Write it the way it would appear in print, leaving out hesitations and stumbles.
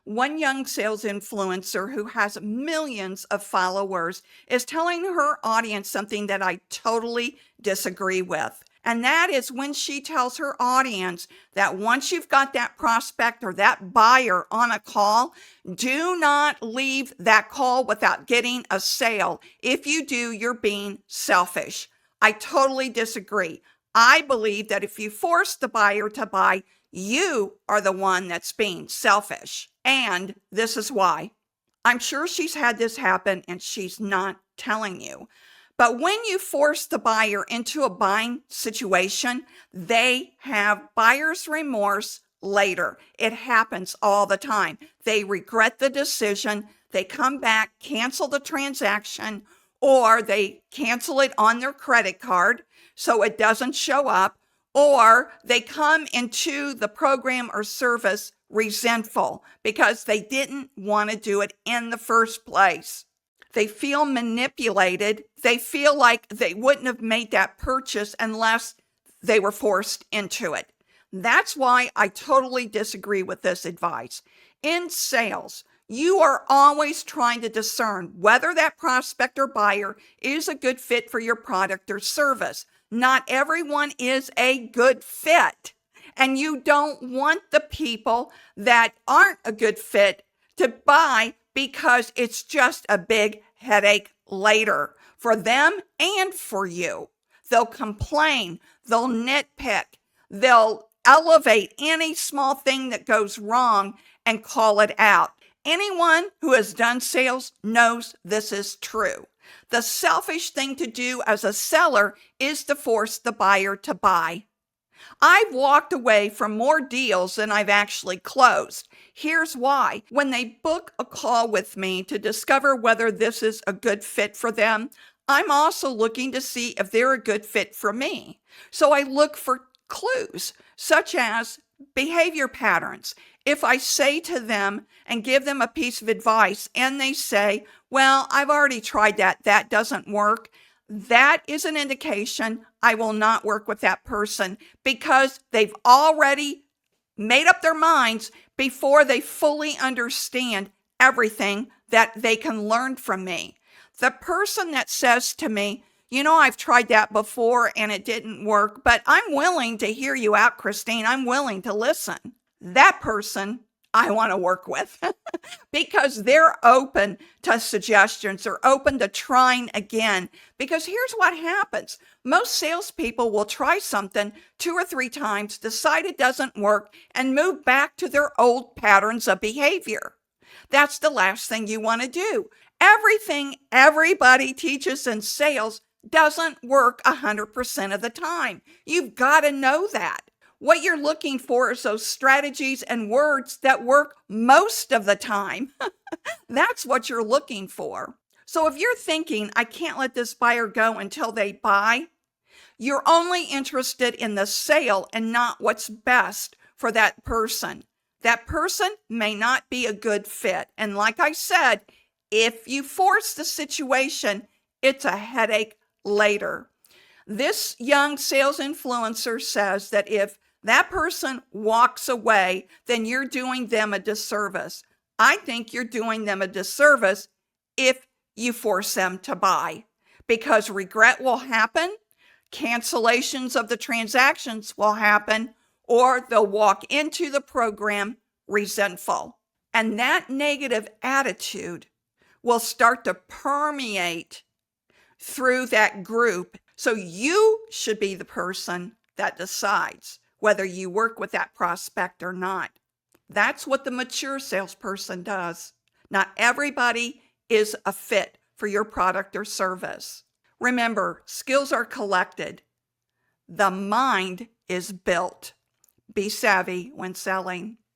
One young sales influencer who has millions of followers is telling her audience something that I totally disagree with. And that is when she tells her audience that once you've got that prospect or that buyer on a call, do not leave that call without getting a sale. If you do, you're being selfish. I totally disagree. I believe that if you force the buyer to buy, you are the one that's being selfish. And this is why. I'm sure she's had this happen and she's not telling you. But when you force the buyer into a buying situation, they have buyer's remorse later. It happens all the time. They regret the decision. They come back, cancel the transaction, or they cancel it on their credit card so it doesn't show up, or they come into the program or service resentful because they didn't want to do it in the first place. They feel manipulated. They feel like they wouldn't have made that purchase unless they were forced into it. That's why I totally disagree with this advice. In sales, you are always trying to discern whether that prospect or buyer is a good fit for your product or service. Not everyone is a good fit. And you don't want the people that aren't a good fit to buy because it's just a big headache later for them and for you. They'll complain, they'll nitpick, they'll elevate any small thing that goes wrong and call it out. Anyone who has done sales knows this is true. The selfish thing to do as a seller is to force the buyer to buy. I've walked away from more deals than I've actually closed. Here's why. When they book a call with me to discover whether this is a good fit for them, I'm also looking to see if they're a good fit for me. So I look for clues, such as behavior patterns. If I say to them and give them a piece of advice and they say, well, I've already tried that, that doesn't work, that is an indication I will not work with that person because they've already made up their minds before they fully understand everything that they can learn from me. The person that says to me, I've tried that before and it didn't work, but I'm willing to hear you out, Christine. I'm willing to listen. That person I want to work with because they're open to suggestions. They're open to trying again. Because here's what happens. Most salespeople will try something 2 or 3 times, decide it doesn't work, and move back to their old patterns of behavior. That's the last thing you want to do. Everything everybody teaches in sales doesn't work 100% of the time. You've got to know that. What you're looking for is those strategies and words that work most of the time. That's what you're looking for. So if you're thinking, I can't let this buyer go until they buy, you're only interested in the sale and not what's best for that person. That person may not be a good fit. And like I said, if you force the situation, it's a headache later. This young sales influencer says that if that person walks away, then you're doing them a disservice. I think you're doing them a disservice if you force them to buy because regret will happen, cancellations of the transactions will happen, or they'll walk into the program resentful. And that negative attitude will start to permeate through that group. So you should be the person that decides whether you work with that prospect or not. That's what the mature salesperson does. Not everybody is a fit for your product or service. Remember, skills are collected. The mind is built. Be savvy when selling.